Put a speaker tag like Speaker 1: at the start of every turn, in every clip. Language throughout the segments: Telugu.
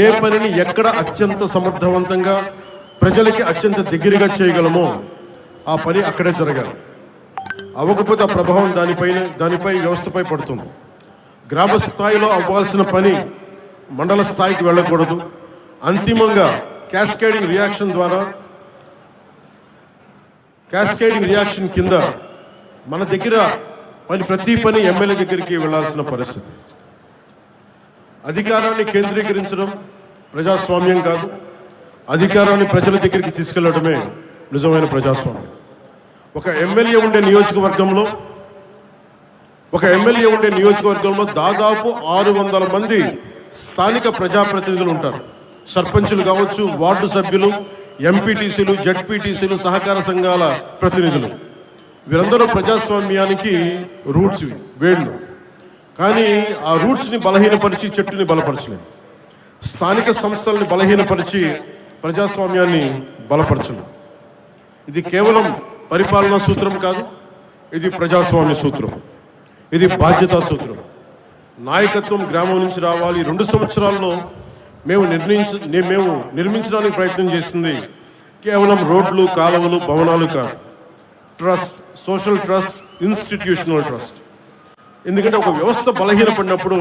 Speaker 1: ఏ పనిని ఎక్కడ అత్యంత సమర్థవంతంగా ప్రజలకి అత్యంత దగ్గరగా చేయగలమో ఆ పని అక్కడే జరగాలి. అవ్వకపోతే ఆ ప్రభావం దానిపై వ్యవస్థపై పడుతుంది. గ్రామ స్థాయిలో అవ్వాల్సిన పని మండల స్థాయికి వెళ్ళకూడదు. అంతిమంగా క్యాస్కేడింగ్ రియాక్షన్ కింద మన దగ్గర ప్రతి పని ఎమ్మెల్యే దగ్గరికి వెళ్లాల్సిన పరిస్థితి. అధికారాన్ని కేంద్రీకరించడం ప్రజాస్వామ్యం కాదు. అధికారాన్ని ప్రజల దగ్గరికి తీసుకెళ్లడమే నిజమైన ప్రజాస్వామ్యం. ఒక ఎమ్మెల్యే ఉండే నియోజకవర్గంలో దాదాపు 600 మంది స్థానిక ప్రజాప్రతినిధులు ఉంటారు. సర్పంచులు కావచ్చు, వార్డు సభ్యులు, ఎంపీటీసీలు, జడ్పీటీసీలు, సహకార సంఘాల ప్రతినిధులు. వీరందరూ ప్రజాస్వామ్యానికి రూట్స్, వేళ్ళు. కానీ ఆ రూట్స్ని బలహీనపరిచి చెట్టుని బలపరచలేము. స్థానిక సంస్థలని బలహీనపరిచి ప్రజాస్వామ్యాన్ని బలపరచలేము. ఇది కేవలం పరిపాలనా సూత్రం కాదు, ఇది ప్రజాస్వామ్య సూత్రం, ఇది బాధ్యతా సూత్రం. నాయకత్వం గ్రామం నుంచి రావాలి. 2 సంవత్సరాల్లో మేము నిర్మించడానికి ప్రయత్నం చేస్తుంది కేవలం రోడ్లు, కాలువలు, భవనాలు కాదు. Trust, social trust, institutional trust. ఎందుకంటే ఒక వ్యవస్థ బలహీనపడినప్పుడు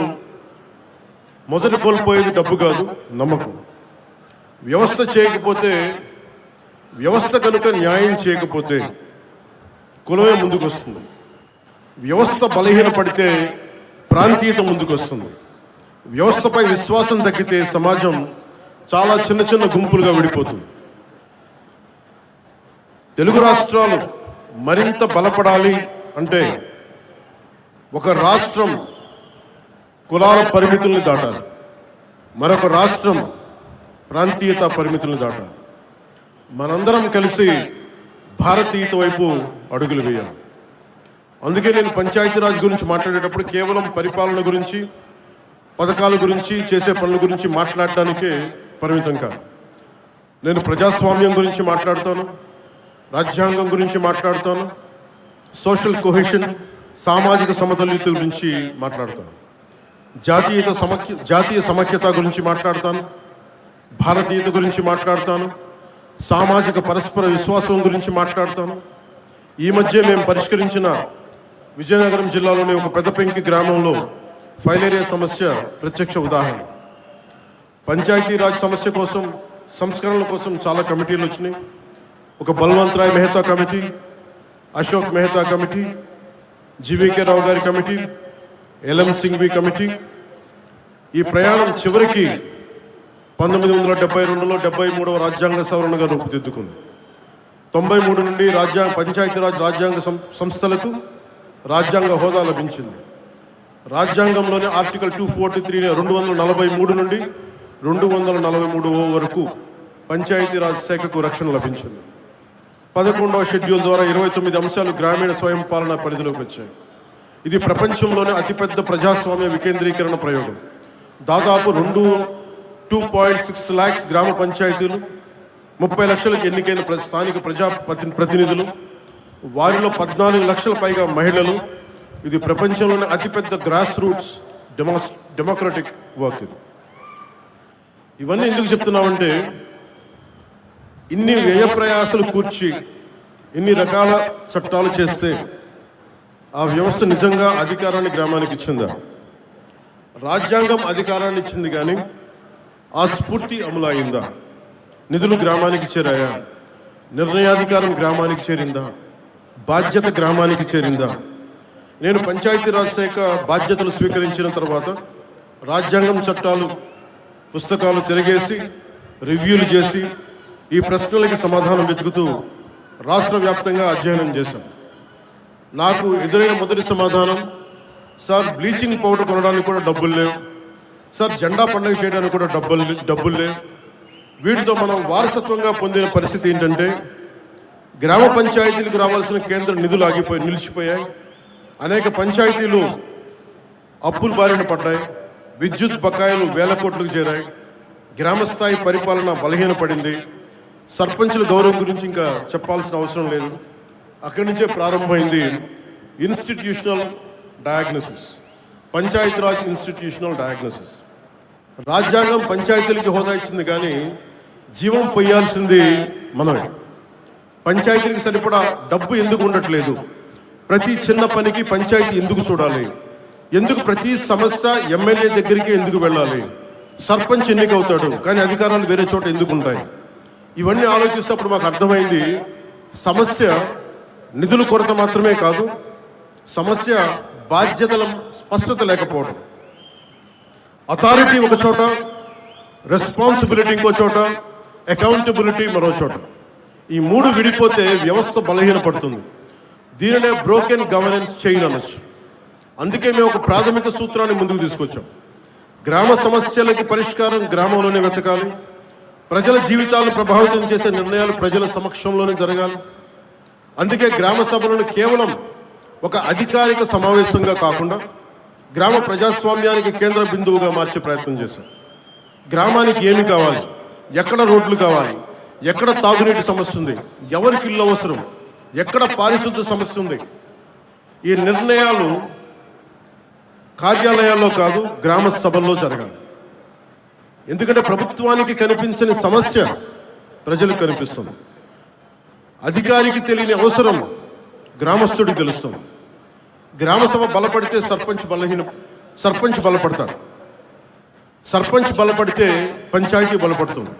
Speaker 1: మొదట కోల్పోయేది డబ్బు కాదు, నమ్మకం. వ్యవస్థ కనుక న్యాయం చేయకపోతే కులమే ముందుకు వస్తుంది. వ్యవస్థ బలహీనపడితే ప్రాంతీయత ముందుకు వస్తుంది. వ్యవస్థపై విశ్వాసం తగ్గితే సమాజం చాలా చిన్న గుంపులుగా విడిపోతుంది. తెలుగు రాష్ట్రాలు మరింత బలపడాలి అంటే ఒక రాష్ట్రం కులాల పరిమితుల్ని దాటాలి, మరొక రాష్ట్రం ప్రాంతీయత పరిమితులను దాటాలి. మనందరం కలిసి భారతీయత వైపు అడుగులు వేయాలి. అందుకే నేను పంచాయతీరాజ్ గురించి మాట్లాడేటప్పుడు కేవలం పరిపాలన గురించి, పథకాల గురించి, చేసే పనుల గురించి మాట్లాడటానికే పరిమితం కాదు. నేను ప్రజాస్వామ్యం గురించి మాట్లాడతాను, రాజ్యాంగం గురించి మాట్లాడతాను, సోషల్ కొహెషన్, సామాజిక సమతుల్యత గురించి మాట్లాడతాను, జాతీయ సమైక్యత గురించి మాట్లాడతాను, భారతీయత గురించి మాట్లాడతాను, సామాజిక పరస్పర విశ్వాసం గురించి మాట్లాడతాను. ఈ మధ్య మేము పరిష్కరించిన విజయనగరం జిల్లాలోని ఒక పెద్దపెంకి గ్రామంలో ఫైలేరియా సమస్య ప్రత్యక్ష ఉదాహరణ. పంచాయతీరాజ్ సమస్య కోసం, సంస్కరణల కోసం చాలా కమిటీలు వచ్చినాయి. ఒక Balwant Rai Mehta committee, Ashok Mehta committee, GVK Rao గారి కమిటీ, ఎల్ఎం సింఘ్వి కమిటీ. ఈ ప్రయాణం చివరికి 1972లో 73వ రాజ్యాంగ సవరణగా రూపుదిద్దుకుంది. 93 నుండి పంచాయతీరాజ్ రాజ్యాంగ సంస్థలకు రాజ్యాంగ హోదా లభించింది. రాజ్యాంగంలోని ఆర్టికల్ 243 243 నుండి 243 వరకు పంచాయతీరాజ్ శాఖకు రక్షణ లభించింది. 11వ షెడ్యూల్ ద్వారా 29 అంశాలు గ్రామీణ స్వయం పాలన పరిధిలోకి వచ్చాయి. ఇది ప్రపంచంలోనే అతిపెద్ద ప్రజాస్వామ్య వికేంద్రీకరణ ప్రయోగం. దాదాపు 2.6 lakhs గ్రామ పంచాయతీలు, 30 లక్షలకు ఎన్నికైన స్థానిక ప్రతినిధులు, వారిలో 14 లక్షల పైగా మహిళలు. ఇది ప్రపంచంలోనే అతిపెద్ద గ్రాస్ రూట్స్ డెమోక్రటిక్ వర్క్. ఇవన్నీ ఎందుకు చెప్తున్నామంటే, ఇన్ని వ్యయ ప్రయాసాలు కూర్చి ఇన్ని రకాల చట్టాలు చేస్తే ఆ వ్యవస్థ నిజంగా అధికారాన్ని గ్రామానికి ఇచ్చిందా? రాజ్యాంగం అధికారాన్ని ఇచ్చింది, కానీ ఆ స్ఫూర్తి అమలు అయిందా? నిధులు గ్రామానికి చేరాయా? నిర్ణయాధికారం గ్రామానికి చేరిందా? బాధ్యత గ్రామానికి చేరిందా? నేను పంచాయతీరాజ్ శాఖ బాధ్యతలు స్వీకరించిన తర్వాత రాజ్యాంగం చట్టాలు పుస్తకాలు తిరిగేసి రివ్యూలు చేసి ఈ ప్రశ్నలకి సమాధానం వెతుకుతూ రాష్ట్ర వ్యాప్తంగా అధ్యయనం చేశాను. నాకు ఎదురైన మొదటి సమాధానం, సార్ బ్లీచింగ్ పౌడర్ కొనడానికి కూడా డబ్బులు లేవు, సార్ జెండా పండుగ చేయడానికి కూడా డబ్బులు లేవు. వీటితో మనం వారసత్వంగా పొందిన పరిస్థితి ఏంటంటే, గ్రామ పంచాయతీలకు రావాల్సిన కేంద్ర నిధులు నిలిచిపోయాయి. అనేక పంచాయతీలు అప్పుల బారిన పడ్డాయి. విద్యుత్ బకాయిలు వేల కోట్లకు చేరాయి. గ్రామస్థాయి పరిపాలన బలహీనపడింది. సర్పంచుల గౌరవం గురించి ఇంకా చెప్పాల్సిన అవసరం లేదు. అక్కడి నుంచే ప్రారంభమైంది institutional diagnosis, Panchayati Raj institutional diagnosis. రాజ్యాంగం పంచాయతీలకి హోదా ఇచ్చింది, కానీ జీవం పొయ్యాల్సింది మనమే. పంచాయతీలకు సరిపడా డబ్బు ఎందుకు ఉండట్లేదు? ప్రతి చిన్న పనికి పంచాయతీ ఎందుకు చూడాలి? ఎందుకు ప్రతి సమస్య ఎమ్మెల్యే దగ్గరికి ఎందుకు వెళ్ళాలి? సర్పంచ్ ఎన్నికవుతాడు, కానీ అధికారాలు వేరే చోట ఎందుకు ఉంటాయి? ఇవన్నీ ఆలోచిస్తేప్పుడు మాకు అర్థమైంది, సమస్య నిధుల కొరత మాత్రమే కాదు, సమస్య బాధ్యతల స్పష్టత లేకపోవడం. అథారిటీ ఒక చోట, రెస్పాన్సిబిలిటీ ఇంకో చోట, అకౌంటబిలిటీ మరో చోట. ఈ మూడు విడిపోతే వ్యవస్థ బలహీనపడుతుంది. దీనినే బ్రోకెన్ గవర్నెన్స్ చైన్ అనొచ్చు. అందుకే మేము ఒక ప్రాథమిక సూత్రాన్ని ముందుకు తీసుకొచ్చాం. గ్రామ సమస్యలకి పరిష్కారం గ్రామంలోనే వెతకాలి. ప్రజల జీవితాలను ప్రభావితం చేసే నిర్ణయాలు ప్రజల సమక్షంలోనే జరగాలి. అందుకే గ్రామ సభలను కేవలం ఒక అధికారిక సమావేశంగా కాకుండా గ్రామ ప్రజాస్వామ్యానికి కేంద్ర బిందువుగా మార్చే ప్రయత్నం చేశాం. గ్రామానికి ఏమి కావాలి, ఎక్కడ రోడ్లు కావాలి, ఎక్కడ తాగునీటి సమస్య ఉంది, ఎవరికి ఇల్లు అవసరం, ఎక్కడ పారిశుద్ధ సమస్య ఉంది, ఈ నిర్ణయాలు కార్యాలయాల్లో కాదు, గ్రామ సభల్లో జరగాలి. ఎందుకంటే ప్రభుత్వానికి కనిపించని సమస్య ప్రజలకు కనిపిస్తుంది. అధికారికి తెలియని అవసరం గ్రామస్తుడికి తెలుస్తుంది. గ్రామ సభ బలపడితే సర్పంచ్ బలపడతాడు. సర్పంచ్ బలపడితే పంచాయతీ బలపడుతుంది.